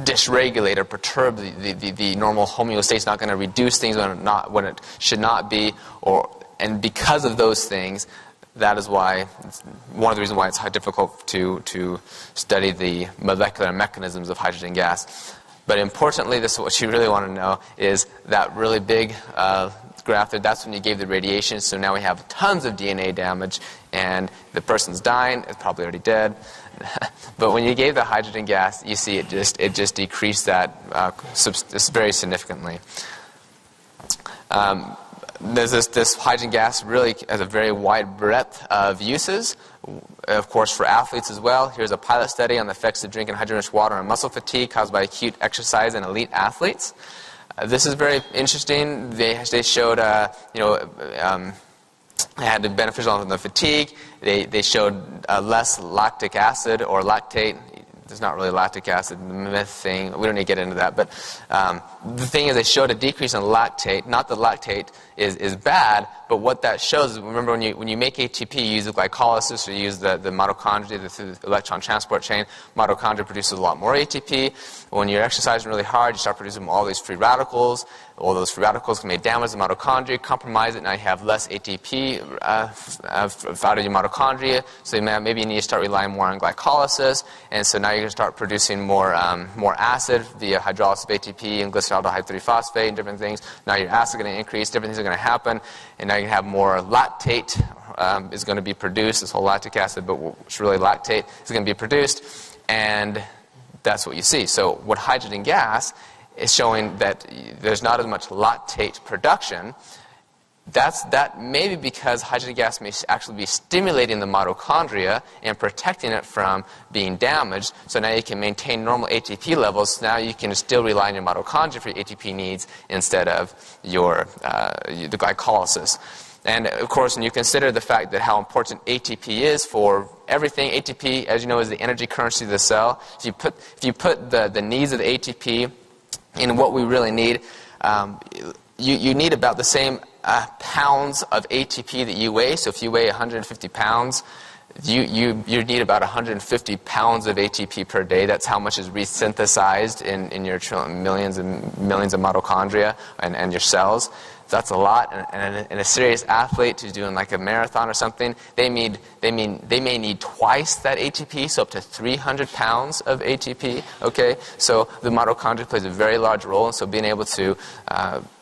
dysregulate or perturb the normal homeostasis. It's not going to reduce things when it should not be, and because of those things, that is why one of the reasons why it's difficult to study the molecular mechanisms of hydrogen gas. But importantly, this is what you really want to know, is that really big graph there. That's when you gave the radiation. So now we have tons of DNA damage, and the person's dying. It's probably already dead. But when you gave the hydrogen gas, you see it just decreased that very significantly. This hydrogen gas really has a very wide breadth of uses, of course, for athletes as well. Here's a pilot study on the effects of drinking hydrogen-rich water on muscle fatigue caused by acute exercise in elite athletes. This is very interesting. They showed, had the beneficial on the fatigue. They showed less lactic acid or lactate. There's not really lactic acid, the myth thing. We don't need to get into that. But the thing is, they showed a decrease in lactate. Not that lactate is bad, but what that shows is, remember, when you make ATP, you use the glycolysis, or you use the mitochondria through the electron transport chain. Mitochondria produces a lot more ATP. When you're exercising really hard, you start producing all these free radicals. All those free radicals can damage the mitochondria, compromise it. Now you have less ATP out of your mitochondria. So maybe you need to start relying more on glycolysis. And so now you're going to start producing more acid via hydrolysis of ATP and glyceraldehyde 3-phosphate and different things. Now your acid is going to increase. Different things are going to happen. And now you have more lactate is going to be produced. This whole lactic acid, but it's really lactate, is going to be produced. And that's what you see. So with hydrogen gas, is showing that there's not as much lactate production. That may be because hydrogen gas may actually be stimulating the mitochondria and protecting it from being damaged. So now you can maintain normal ATP levels. Now you can still rely on your mitochondria for your ATP needs instead of the glycolysis. And of course, when you consider the fact that how important ATP is for everything, ATP, as you know, is the energy currency of the cell. If you put the needs of the ATP in what we really need, you need about the same pounds of ATP that you weigh. So if you weigh 150 pounds, you need about 150 pounds of ATP per day. That's how much is resynthesized in your millions and millions of mitochondria and your cells. That's a lot. And a serious athlete who's doing like a marathon or something, they may need twice that ATP, so up to 300 pounds of ATP. Okay, so the mitochondria plays a very large role, and so being able to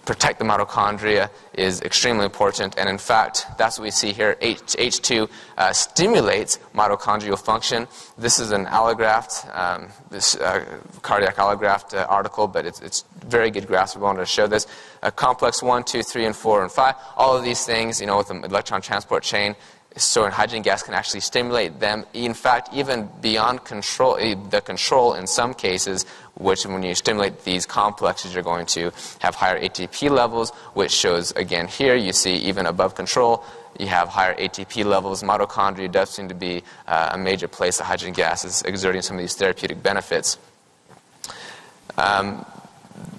protect the mitochondria is extremely important. And in fact, that's what we see here. H2 stimulates mitochondrial function. This is an allograft, cardiac allograft article, but it's very good graphs. We wanted to show this. Complex 1, 2, 3, and 4, and 5. All of these things, with the electron transport chain, so hydrogen gas can actually stimulate them. In fact, even beyond control, the control in some cases, which when you stimulate these complexes, you're going to have higher ATP levels, which shows, again, here you see even above control, you have higher ATP levels. Mitochondria does seem to be a major place that hydrogen gas is exerting some of these therapeutic benefits.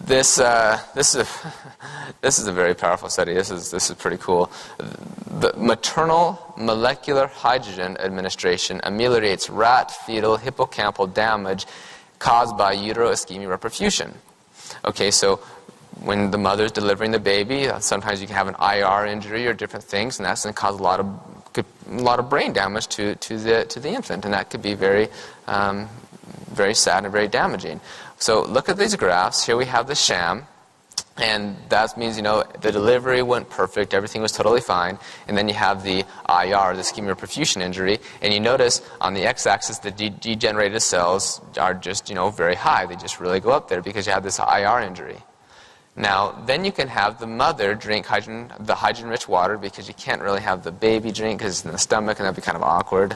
This is a very powerful study. This is pretty cool. The maternal molecular hydrogen administration ameliorates rat fetal hippocampal damage caused by uteroischemia reperfusion. Okay, so when the mother's delivering the baby, sometimes you can have an IR injury or different things, and that's going to cause a lot of brain damage to the infant, and that could be very very sad and very damaging. So look at these graphs. Here we have the sham. And that means, the delivery went perfect, everything was totally fine. And then you have the IR, the ischemia perfusion injury. And you notice on the x-axis, the degenerated cells are just, very high. They just really go up there because you have this IR injury. Now, then you can have the mother drink the hydrogen-rich water, because you can't really have the baby drink because it's in the stomach, and that'd be kind of awkward.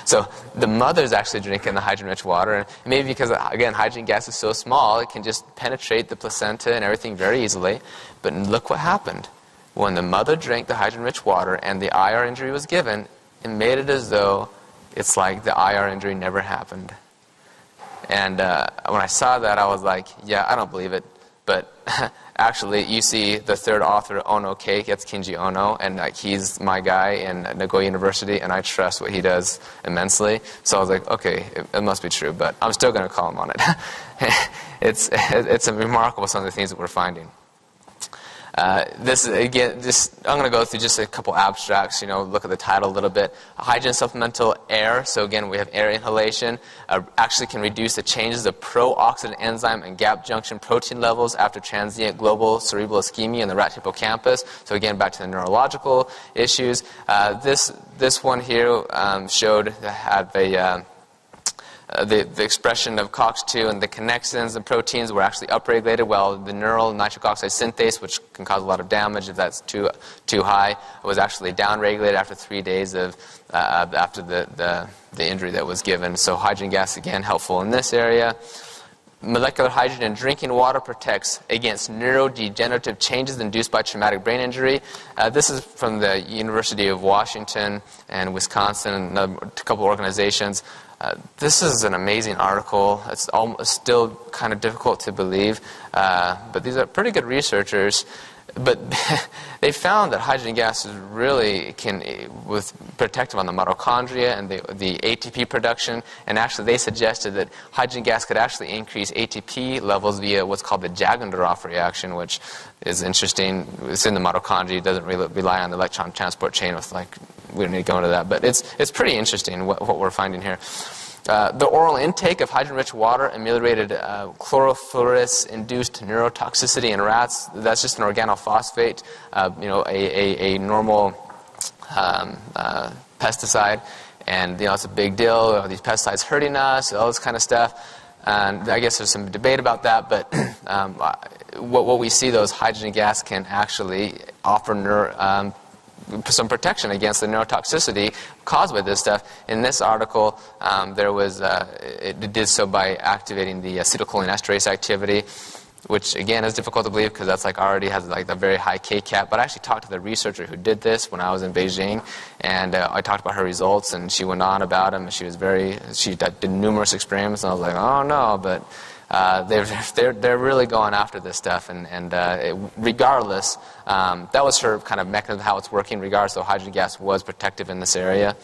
So the mother's actually drinking the hydrogen-rich water, and maybe because, again, hydrogen gas is so small, it can just penetrate the placenta and everything very easily. But look what happened. When the mother drank the hydrogen-rich water and the IR injury was given, it made it as though it's like the IR injury never happened. And when I saw that, I was like, yeah, I don't believe it. But actually, you see the third author, Ono Cake, that's Kinji Ono, and he's my guy in Nagoya University, and I trust what he does immensely. So I was like, okay, it must be true, but I'm still going to call him on it. It's remarkable, some of the things that we're finding. This again, I'm going to go through just a couple abstracts, look at the title a little bit. Hydrogen supplemental air, so again we have air inhalation, actually can reduce the changes of pro-oxidant enzyme and gap junction protein levels after transient global cerebral ischemia in the rat hippocampus. So again, back to the neurological issues. This one here showed had the expression of COX-2 and the connexins and proteins were actually upregulated, while the neural nitric oxide synthase, which can cause a lot of damage if that's too high, was actually downregulated after 3 days after the injury that was given. So hydrogen gas, again, helpful in this area. Molecular hydrogen in drinking water protects against neurodegenerative changes induced by traumatic brain injury. This is from the University of Washington and Wisconsin and a couple organizations. This is an amazing article. It's still kind of difficult to believe, but these are pretty good researchers. But they found that hydrogen gas is really was protective on the mitochondria and the ATP production, and actually they suggested that hydrogen gas could actually increase ATP levels via what's called the Jagendorf reaction, which is interesting. It's in the mitochondria. It doesn't really rely on the electron transport chain. We don't need to go into that, but it's pretty interesting what we're finding here. The oral intake of hydrogen-rich water ameliorated chlorophyllus-induced neurotoxicity in rats. That's just an organophosphate, a normal pesticide, and it's a big deal. Are these pesticides hurting us? All this kind of stuff. And I guess there's some debate about that, but what we see, though, is hydrogen gas can actually offer some protection against the neurotoxicity caused by this stuff. In this article, it did so by activating the acetylcholinesterase activity, which again is difficult to believe because that's already has a very high K-cap. But I actually talked to the researcher who did this when I was in Beijing, and I talked about her results, and she went on about them. She did numerous experiments, and I was like, oh no, but. They're really going after this stuff, and regardless, that was her kind of mechanism of how it's working. Regardless, though, hydrogen gas was protective in this area.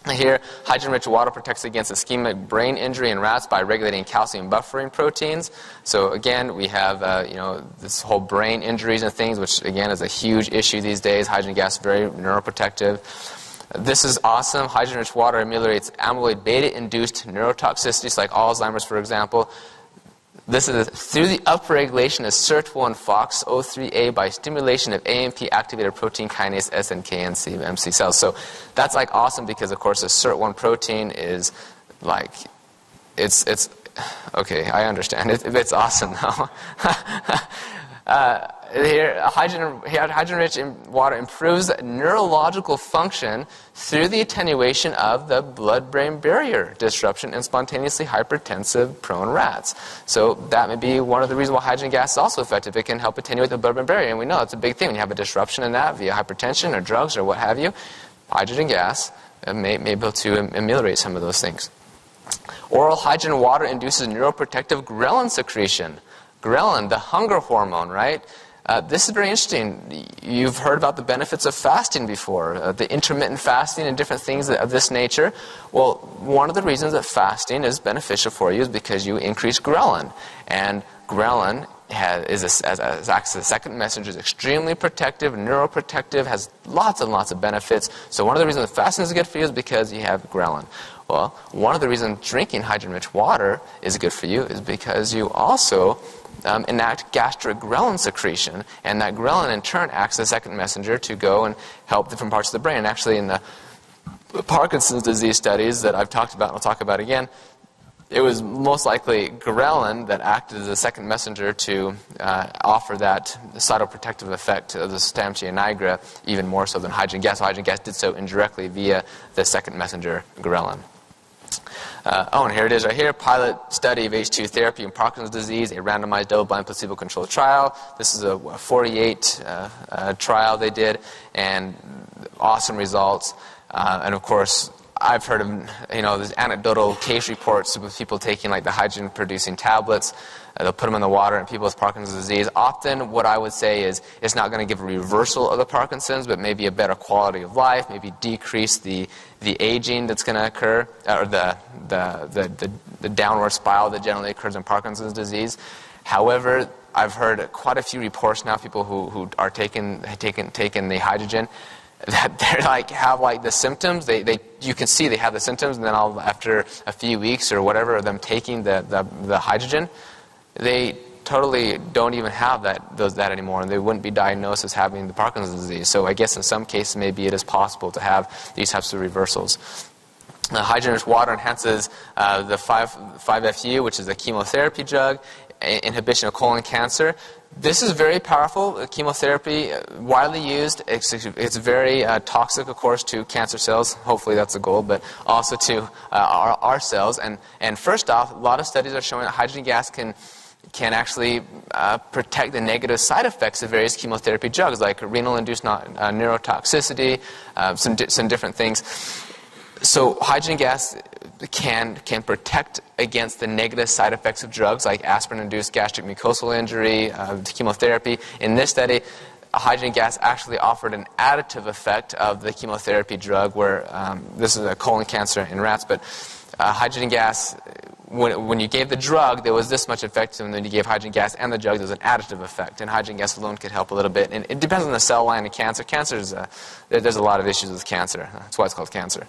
Here, hydrogen-rich water protects against ischemic brain injury in rats by regulating calcium buffering proteins. So again, we have this whole brain injuries and things, which again is a huge issue these days. Hydrogen gas is very neuroprotective. This is awesome. Hydrogen-rich water ameliorates amyloid beta-induced neurotoxicities like Alzheimer's, for example. This is through the upregulation of SIRT1 FOXO3A by stimulation of AMP-activated protein kinase SNKNC cells. So that's awesome because, of course, the SIRT1 protein is it's okay. I understand. It's awesome though. Here, hydrogen-rich water improves neurological function through the attenuation of the blood-brain barrier disruption in spontaneously hypertensive-prone rats. So that may be one of the reasons why hydrogen gas is also effective. It can help attenuate the blood-brain barrier, and we know it's a big thing. When you have a disruption in that via hypertension or drugs or what have you, hydrogen gas may be able to ameliorate some of those things. Oral hydrogen water induces neuroprotective ghrelin secretion. Ghrelin, the hunger hormone, right? This is very interesting. You've heard about the benefits of fasting before, the intermittent fasting and different things of this nature. Well, one of the reasons that fasting is beneficial for you is because you increase ghrelin. And ghrelin acts as a second messenger, is extremely protective, neuroprotective, has lots and lots of benefits. So one of the reasons that fasting is good for you is because you have ghrelin. Well, one of the reasons drinking hydrogen-rich water is good for you is because you also enact gastric ghrelin secretion, and that ghrelin in turn acts as a second messenger to go and help different parts of the brain. Actually, in the Parkinson's disease studies that I've talked about and I'll talk about again, it was most likely ghrelin that acted as a second messenger to offer that cytoprotective effect of the Stamtia nigra, even more so than hydrogen gas. So hydrogen gas did so indirectly via the second messenger, ghrelin. And here it is right here, pilot study of H2 therapy in Parkinson's disease, a randomized double-blind placebo-controlled trial. This is a 48 trial they did, and awesome results. And of course, I've heard of, these anecdotal case reports of people taking like the hydrogen-producing tablets. They'll put them in the water in people with Parkinson's disease. Often what I would say is it's not going to give a reversal of the Parkinson's, but maybe a better quality of life, maybe decrease the aging that's going to occur, or the downward spiral that generally occurs in Parkinson's disease. However, I've heard quite a few reports now, people who are taking the hydrogen, that they have the symptoms. You can see they have the symptoms, and then after a few weeks or whatever of them taking the hydrogen, they totally don't even have that anymore, and they wouldn't be diagnosed as having the Parkinson's disease. So I guess in some cases maybe it is possible to have these types of reversals. Hydrogen-rich water enhances the 5-FU, which is a chemotherapy drug, inhibition of colon cancer. This is very powerful. Chemotherapy, widely used. It's very toxic, of course, to cancer cells. Hopefully that's the goal, but also to our cells. And first off, a lot of studies are showing that hydrogen gas can actually protect the negative side effects of various chemotherapy drugs, like renal-induced neurotoxicity, some different things. So hydrogen gas can protect against the negative side effects of drugs like aspirin-induced gastric mucosal injury, chemotherapy. In this study, hydrogen gas actually offered an additive effect of the chemotherapy drug, where this is a colon cancer in rats, but hydrogen gas, when you gave the drug, there was this much effect, and when you gave hydrogen gas and the drug, there was an additive effect, and hydrogen gas alone could help a little bit. And it depends on the cell line of cancer. There's a lot of issues with cancer. That's why it's called cancer.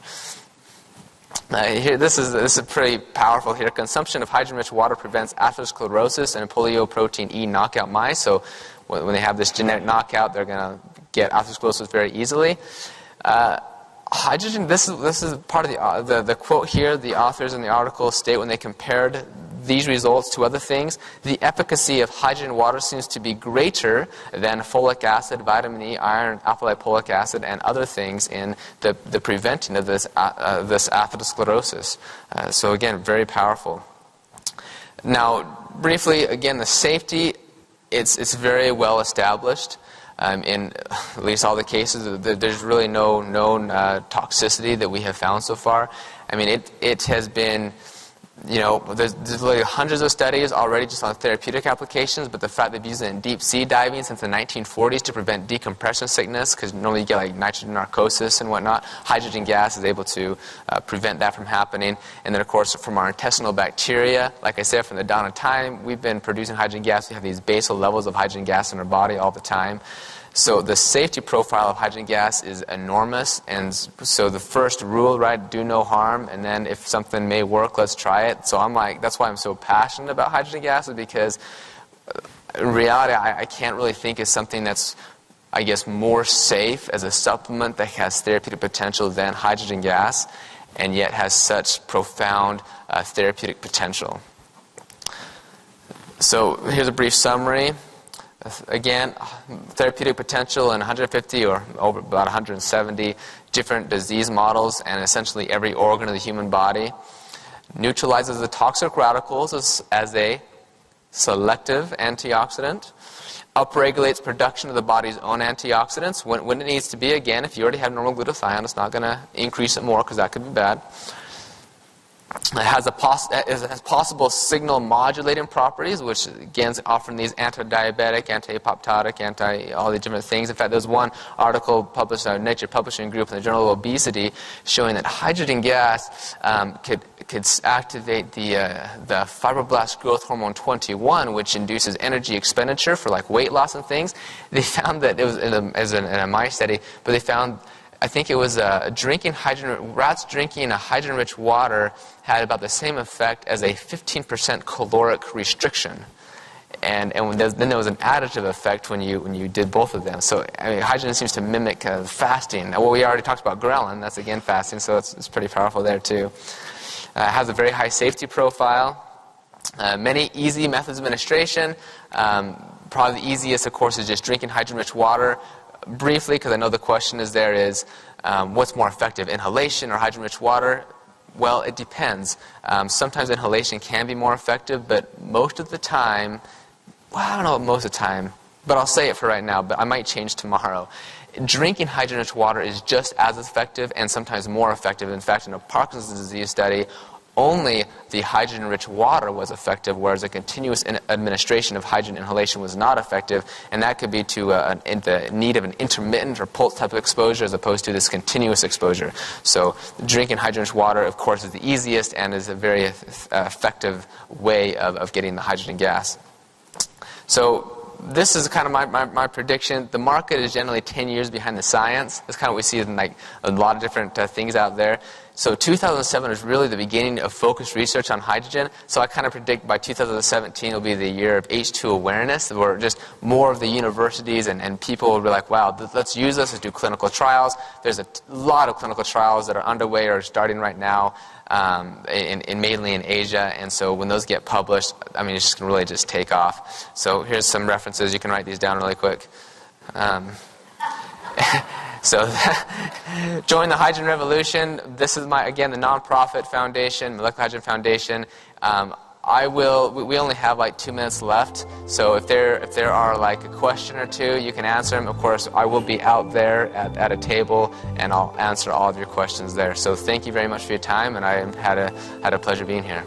Here, this is pretty powerful here. Consumption of hydrogen-rich water prevents atherosclerosis in polyoprotein E knockout mice. So when they have this genetic knockout, they're going to get atherosclerosis very easily. Hydrogen, this is part of the quote here. The authors in the article state when they compared these results to other things, the efficacy of hydrogen water seems to be greater than folic acid, vitamin E, iron, alpha-lipoic acid, and other things in the preventing of this atherosclerosis. So again, very powerful. Now, briefly, again, the safety, it's very well established. In at least all the cases, there's really no known toxicity that we have found so far. I mean, it has been, there's literally hundreds of studies already just on therapeutic applications, but the fact they've used it in deep sea diving since the 1940s to prevent decompression sickness, because normally you get like nitrogen narcosis and whatnot, hydrogen gas is able to prevent that from happening. And then, of course, from our intestinal bacteria, like I said, from the dawn of time, we've been producing hydrogen gas. We have these basal levels of hydrogen gas in our body all the time. So the safety profile of hydrogen gas is enormous, and so the first rule, right, do no harm, and then if something may work, let's try it. So that's why I'm so passionate about hydrogen gas, is because in reality, I can't really think of something that's, I guess, more safe as a supplement that has therapeutic potential than hydrogen gas, and yet has such profound therapeutic potential. So here's a brief summary. Again, therapeutic potential in 150 or over about 170 different disease models and essentially every organ of the human body. Neutralizes the toxic radicals as a selective antioxidant. Upregulates production of the body's own antioxidants when it needs to be. Again, if you already have normal glutathione, it's not going to increase it more because that could be bad. It has possible signal modulating properties, which again is offering these anti-diabetic, anti-apoptotic, all these different things. In fact, there's one article published in Nature Publishing Group in the Journal of Obesity showing that hydrogen gas could activate the fibroblast growth hormone 21, which induces energy expenditure for like weight loss and things. They found that it was in a mice study, but they found, I think it was rats drinking a hydrogen-rich water had about the same effect as a 15% caloric restriction. And then there was an additive effect when you did both of them. So hydrogen seems to mimic fasting. Well, we already talked about ghrelin. That's again fasting, so it's pretty powerful there too. has a very high safety profile. Many easy methods of administration. Probably the easiest, of course, is just drinking hydrogen-rich water. Briefly, because I know the question is there, is what's more effective, inhalation or hydrogen-rich water? Well, it depends. Sometimes inhalation can be more effective, but most of the time, well, I don't know about most of the time, but I'll say it for right now, but I might change tomorrow. Drinking hydrogen-rich water is just as effective and sometimes more effective. In fact, in a Parkinson's disease study, only the hydrogen-rich water was effective, whereas a continuous administration of hydrogen inhalation was not effective, and that could be to the need of an intermittent or pulse type of exposure as opposed to this continuous exposure. So drinking hydrogen-rich water, of course, is the easiest and is a very effective way of getting the hydrogen gas. So this is kind of my prediction. The market is generally 10 years behind the science. That's kind of what we see in like a lot of different things out there. So 2007 is really the beginning of focused research on hydrogen. So I kind of predict by 2017 will be the year of H2 awareness, where just more of the universities and people will be like, wow, let's use this, let's do clinical trials. There's a lot of clinical trials that are underway or starting right now, mainly in Asia. And so when those get published, I mean, it's just going to really just take off. So here's some references. You can write these down really quick. So join the Hydrogen Revolution. This is again, the nonprofit foundation, Molecular Hydrogen Foundation. We only have like 2 minutes left. So if there are like a question or two, you can answer them. Of course, I will be out there at a table, and I'll answer all of your questions there. So thank you very much for your time, and I had a pleasure being here.